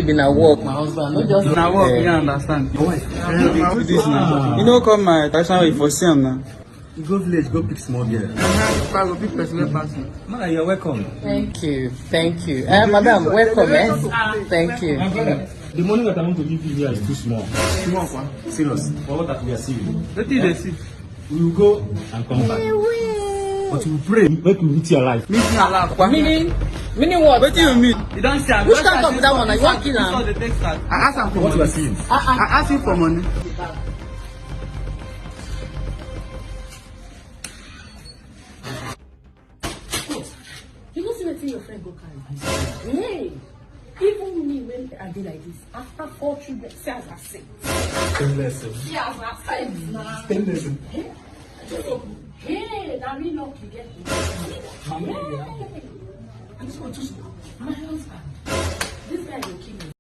Been at work, my husband, not just Now work, you understand. You know, come my person for same now. You go village, go pick small girl. Go pick person person. Man, you're welcome. Thank you. Madam, welcome, eh? Thank you. My brother, the money that I want to give you here is too small. Small one. Serious. For what that we are seeing. What did they see? We will go and come back. But we pray, make you meet your life. Meet me alive. Meaning what? What do you mean? You don't see. Which can't talk with that one? You want kill him? I asked him for What you are money. seeing. I asked him for money. You know, see what your friend go carry. Hey, even me when I did like this, after 4 children, see as I say. See as I say. Hey, that me lucky get me. Hey, my husband. This guy will kill me.